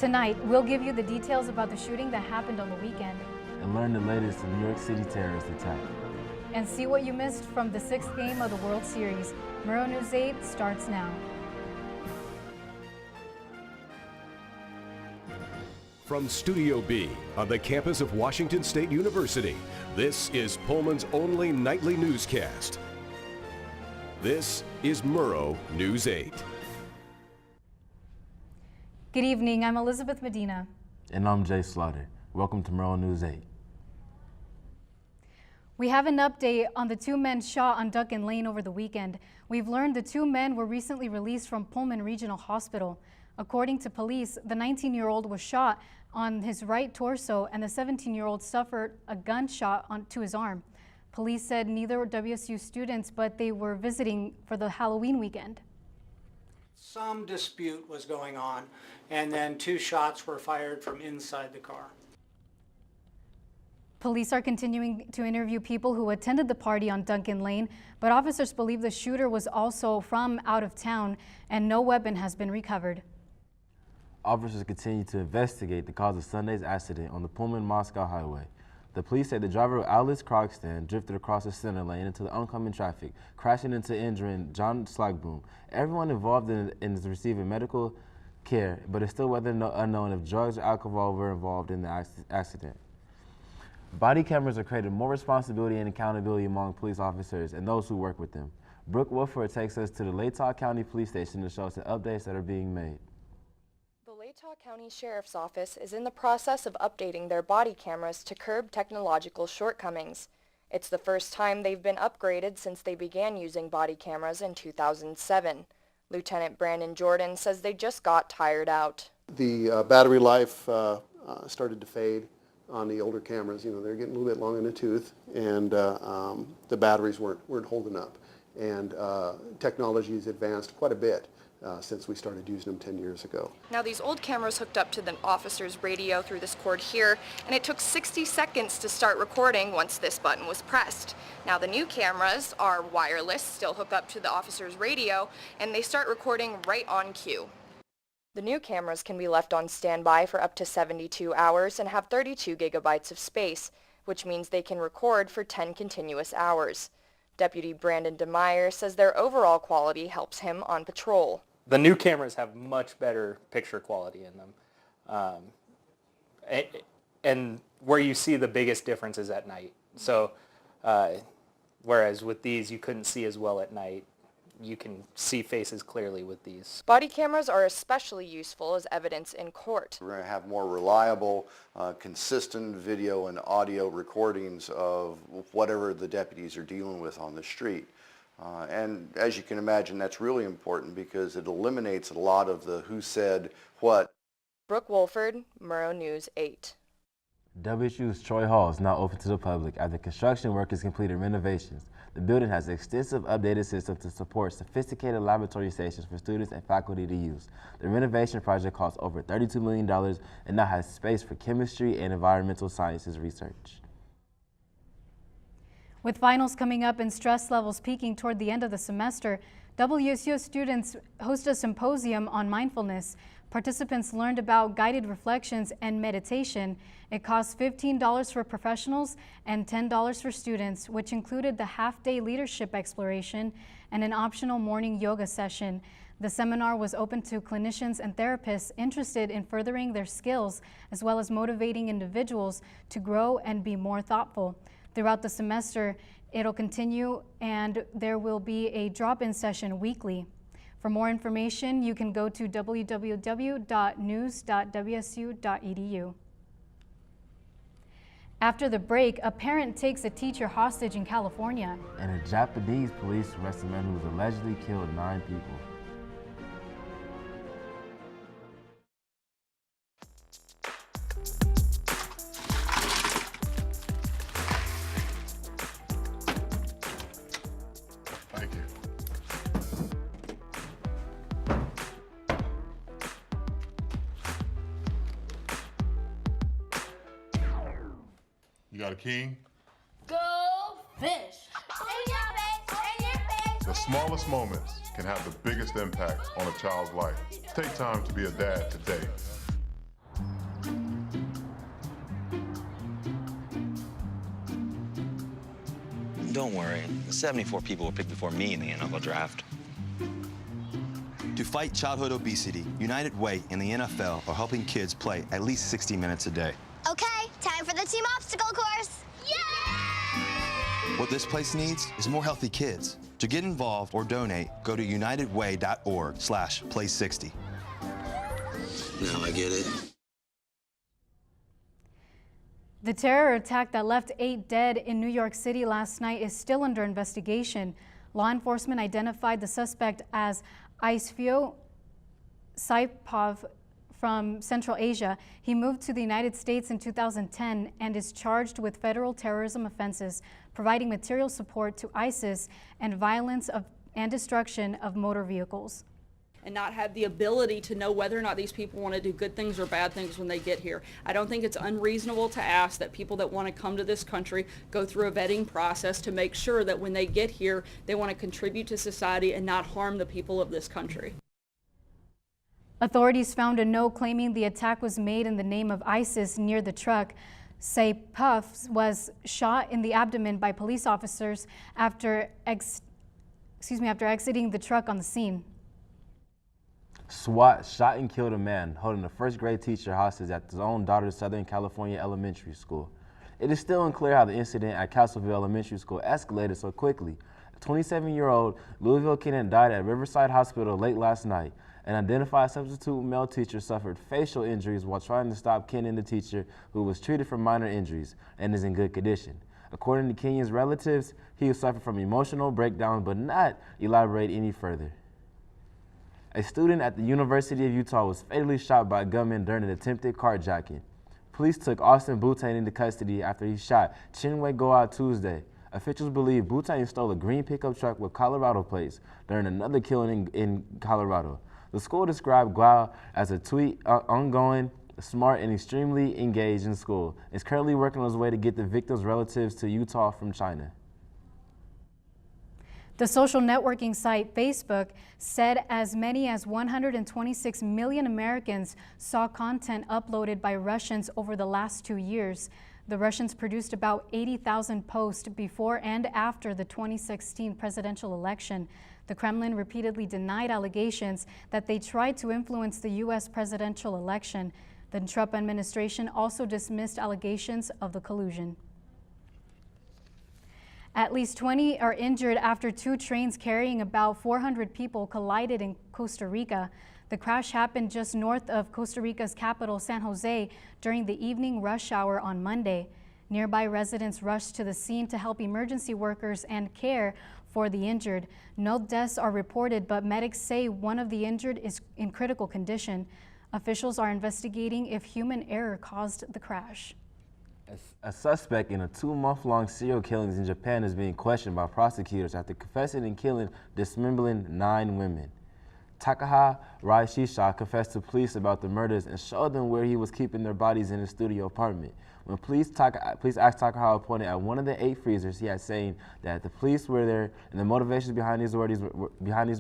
Tonight, we'll give you the details about the shooting that happened on the weekend. And learn the latest in New York City terrorist attack. And see what you missed from the 6th game of the World Series. Murrow News 8 starts now. From Studio B on the campus of Washington State University, this is Pullman's only nightly newscast. This is Murrow News 8. Good evening, I'm Elizabeth Medina. And I'm Jay Slaughter. Welcome to Murrow News 8. We have an update on the 2 men shot on Duncan Lane over the weekend. We've learned the 2 men were recently released from Pullman Regional Hospital. According to police, the 19-year-old was shot on his right torso and the 17-year-old suffered a gunshot to his arm. Police said neither were WSU students, but they were visiting for the Halloween weekend. Some dispute was going on, and then 2 shots were fired from inside the car. Police are continuing to interview people who attended the party on Duncan Lane, but officers believe the shooter was also from out of town and no weapon has been recovered. Officers continue to investigate the cause of Sunday's accident on the Pullman-Moscow highway. The police say the driver of Alice Crockston drifted across the center lane into the oncoming traffic, crashing into injuring John Slagboom. Everyone involved is receiving medical care, but it's still whether unknown if drugs or alcohol were involved in the accident. Body cameras are creating more responsibility and accountability among police officers and those who work with them. Brooke Wolford takes us to the Latah County Police Station to show us the updates that are being made. The Latah County Sheriff's Office is in the process of updating their body cameras to curb technological shortcomings. It's the first time they've been upgraded since they began using body cameras in 2007. Lieutenant Brandon Jordan says they just got tired out. The battery life started to fade on the older cameras. You know, they're getting a little bit long in the tooth, and the batteries weren't holding up. And technology has advanced quite a bit since we started using them 10 years ago. Now these old cameras hooked up to the officer's radio through this cord here, and it took 60 seconds to start recording once this button was pressed. Now the new cameras are wireless, still hook up to the officer's radio, and they start recording right on cue. The new cameras can be left on standby for up to 72 hours and have 32 gigabytes of space, which means they can record for 10 continuous hours. Deputy Brandon DeMeyer says their overall quality helps him on patrol. The new cameras have much better picture quality in them. And where you see the biggest difference is at night. So whereas with these you couldn't see as well at night, you can see faces clearly with these. Body cameras are especially useful as evidence in court. We're going to have more reliable, consistent video and audio recordings of whatever the deputies are dealing with on the street. And as you can imagine, that's really important because it eliminates a lot of the who said what. Brooke Wolford, Murrow News 8. WSU's Troy Hall is now open to the public after construction workers completed renovations. The building has extensive updated systems to support sophisticated laboratory stations for students and faculty to use. The renovation project cost over $32 million and now has space for chemistry and environmental sciences research. With finals coming up and stress levels peaking toward the end of the semester, WSU students host a symposium on mindfulness. Participants learned about guided reflections and meditation. It costs $15 for professionals and $10 for students, which included the half-day leadership exploration and an optional morning yoga session. The seminar was open to clinicians and therapists interested in furthering their skills, as well as motivating individuals to grow and be more thoughtful. Throughout the semester, it'll continue, and there will be a drop-in session weekly. For more information, you can go to www.news.wsu.edu. After the break, a parent takes a teacher hostage in California. And the Japanese police arrest a man who has allegedly killed 9 people. Thank you. You got a king? Go fish! In your face! In your face! The smallest moments can have the biggest impact on a child's life. Take time to be a dad today. Don't worry, 74 people were picked before me in the NFL draft. To fight childhood obesity, United Way and the NFL are helping kids play at least 60 minutes a day. Okay, time for the team obstacle course. Yay! What this place needs is more healthy kids. To get involved or donate, go to unitedway.org/play60. Now I get it. The terror attack that left 8 dead in New York City last night is still under investigation. Law enforcement identified the suspect as Aisfio Saipov from Central Asia. He moved to the United States in 2010 and is charged with federal terrorism offenses, providing material support to ISIS and violence and destruction of motor vehicles. And not have the ability to know whether or not these people want to do good things or bad things when they get here. I don't think it's unreasonable to ask that people that want to come to this country go through a vetting process to make sure that when they get here, they want to contribute to society and not harm the people of this country. Authorities found a note claiming the attack was made in the name of ISIS near the truck. Saipov was shot in the abdomen by police officers after exiting the truck on the scene. SWAT shot and killed a man holding a first-grade teacher hostage at his own daughter's Southern California elementary school. It is still unclear how the incident at Castleville Elementary School escalated so quickly. A 27-year-old Louisville kid died at Riverside Hospital late last night. An identified substitute male teacher suffered facial injuries while trying to stop Kenan, the teacher, who was treated for minor injuries and is in good condition. According to Kenyon's relatives, he suffered from emotional breakdowns but not elaborate any further. A student at the University of Utah was fatally shot by a gunman during an attempted carjacking. Police took Austin Boutain into custody after he shot Chinwe Goa Tuesday. Officials believe Boutain stole a green pickup truck with Colorado plates during another killing in Colorado. The school described Goa as a ongoing, smart, and extremely engaged in school. Is currently working on his way to get the victims' relatives to Utah from China. The social networking site Facebook said as many as 126 million Americans saw content uploaded by Russians over the last 2 years. The Russians produced about 80,000 posts before and after the 2016 presidential election. The Kremlin repeatedly denied allegations that they tried to influence the U.S. presidential election. The Trump administration also dismissed allegations of the collusion. At least 20 are injured after 2 trains carrying about 400 people collided in Costa Rica. The crash happened just north of Costa Rica's capital, San Jose, during the evening rush hour on Monday. Nearby residents rushed to the scene to help emergency workers and care for the injured. No deaths are reported, but medics say one of the injured is in critical condition. Officials are investigating if human error caused the crash. A suspect in a 2-month-long serial killings in Japan is being questioned by prosecutors after confessing and dismembering 9 women. Takaha Raishisha confessed to police about the murders and showed them where he was keeping their bodies in his studio apartment. When police asked Takaha pointed at one of the 8 freezers, he had saying that the police were there and the motivations behind these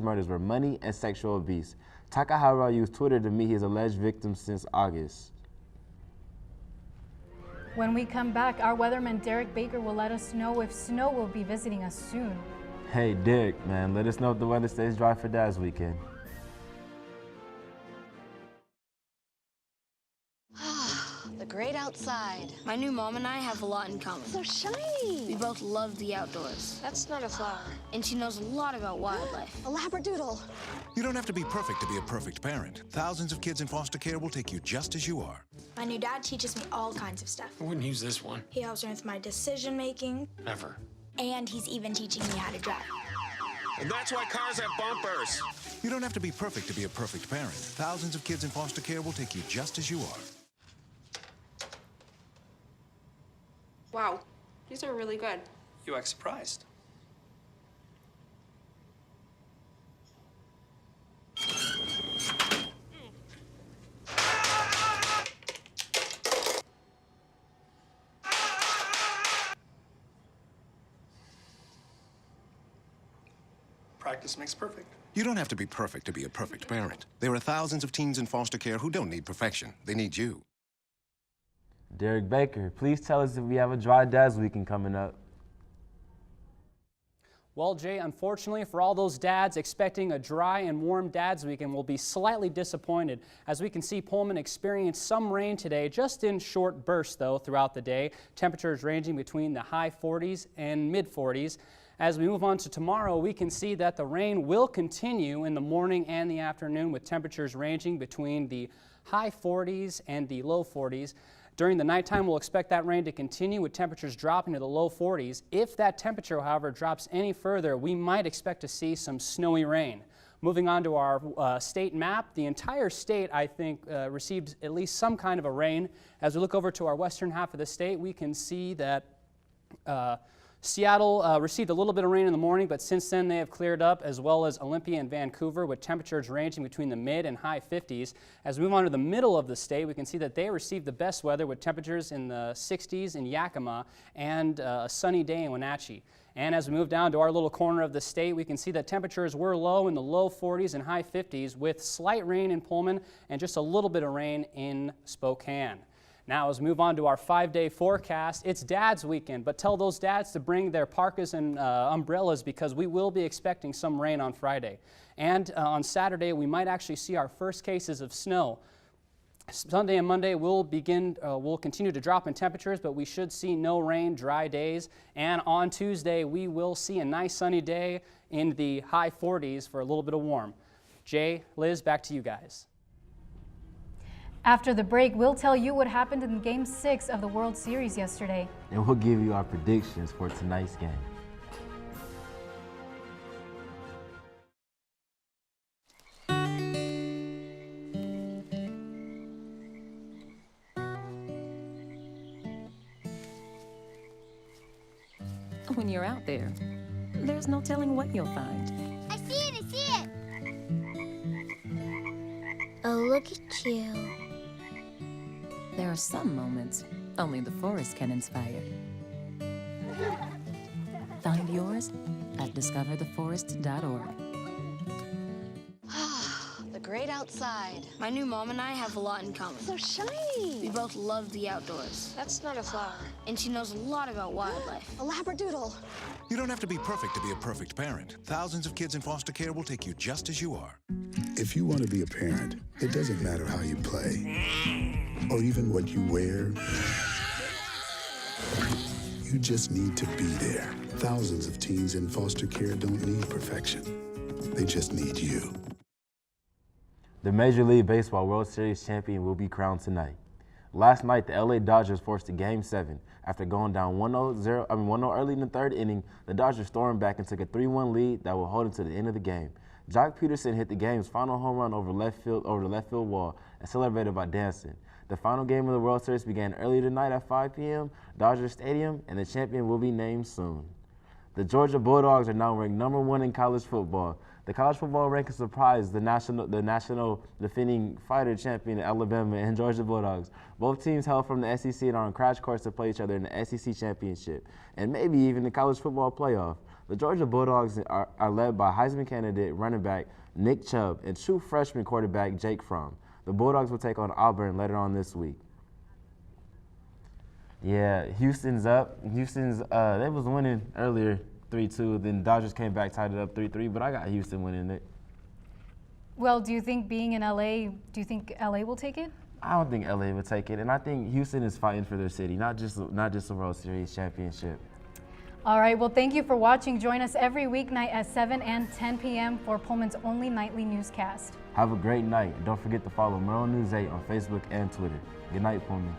murders were money and sexual abuse. Takahara used Twitter to meet his alleged victims since August. When we come back, our weatherman Derek Baker will let us know if snow will be visiting us soon. Hey Derek, man, let us know if the weather stays dry for Dad's weekend. The great outside. My new mom and I have a lot in common. So shiny. We both love the outdoors. That's not a flower. And she knows a lot about wildlife. A labradoodle. You don't have to be perfect to be a perfect parent. Thousands of kids in foster care will take you just as you are. My new dad teaches me all kinds of stuff. I wouldn't use this one. He helps me with my decision making. Never. And he's even teaching me how to drive. And that's why cars have bumpers. You don't have to be perfect to be a perfect parent. Thousands of kids in foster care will take you just as you are. Wow, these are really good. You act surprised. Practice makes perfect. You don't have to be perfect to be a perfect parent. There are thousands of teens in foster care who don't need perfection. They need you. Derek Baker, please tell us if we have a dry Dad's weekend coming up. Well, Jay, unfortunately for all those dads expecting a dry and warm Dad's Weekend will be slightly disappointed, as we can see Pullman experience some rain today, just in short bursts though throughout the day. Temperatures ranging between the high 40s and mid 40s. As we move on to tomorrow, we can see that the rain will continue in the morning and the afternoon, with temperatures ranging between the high 40s and the low 40s. During the nighttime, we'll expect that rain to continue, with temperatures dropping to the low 40s. If that temperature, however, drops any further, we might expect to see some snowy rain. Moving on to our state map, the entire state, I think, received at least some kind of a rain. As we look over to our western half of the state, we can see that Seattle received a little bit of rain in the morning, but since then they have cleared up, as well as Olympia and Vancouver, with temperatures ranging between the mid and high 50s. As we move on to the middle of the state, we can see that they received the best weather, with temperatures in the 60s in Yakima and a sunny day in Wenatchee. And as we move down to our little corner of the state, we can see that temperatures were low in the low 40s and high 50s, with slight rain in Pullman and just a little bit of rain in Spokane. Now, as we move on to our 5-day forecast, it's Dad's Weekend, but tell those dads to bring their parkas and umbrellas, because we will be expecting some rain on Friday. And on Saturday, we might actually see our first cases of snow. Sunday and Monday will continue to drop in temperatures, but we should see no rain, dry days. And on Tuesday, we will see a nice sunny day in the high 40s for a little bit of warm. Jay, Liz, back to you guys. After the break, we'll tell you what happened in Game 6 of the World Series yesterday. And we'll give you our predictions for tonight's game. When you're out there, there's no telling what you'll find. I see it! I see it! Oh, look at you. There are some moments only the forest can inspire. Find yours at discovertheforest.org. The great outside. My new mom and I have a lot in common. So shiny. We both love the outdoors. That's not a flower. And she knows a lot about wildlife. A labradoodle. You don't have to be perfect to be a perfect parent. Thousands of kids in foster care will take you just as you are. If you want to be a parent, it doesn't matter how you play or even what you wear. You just need to be there. Thousands of teens in foster care don't need perfection. They just need you. The Major League Baseball World Series champion will be crowned tonight. Last night, the LA Dodgers forced a Game 7. After going down 1-0 early in the third inning, the Dodgers stormed back and took a 3-1 lead that will hold them to the end of the game. Jock Peterson hit the game's final home run over the left field wall and celebrated by dancing. The final game of the World Series began early tonight at 5 p.m. Dodger Stadium, and the champion will be named soon. The Georgia Bulldogs are now ranked #1 in college football. The college football ranking surprised the national defending fighter champion Alabama and Georgia Bulldogs. Both teams hail from the SEC and are on crash course to play each other in the SEC championship and maybe even the college football playoff. The Georgia Bulldogs are led by Heisman candidate running back Nick Chubb and true freshman quarterback Jake Fromm. The Bulldogs will take on Auburn later on this week. Yeah, Houston's up. They was winning earlier 3-2. Then Dodgers came back, tied it up 3-3. But I got Houston winning it. Well, do you think being in LA, do you think LA will take it? I don't think LA will take it, and I think Houston is fighting for their city, not just a World Series championship. All right, well, thank you for watching. Join us every weeknight at 7 and 10 p.m. for Pullman's only nightly newscast. Have a great night. Don't forget to follow Murrow News 8 on Facebook and Twitter. Good night, Pullman.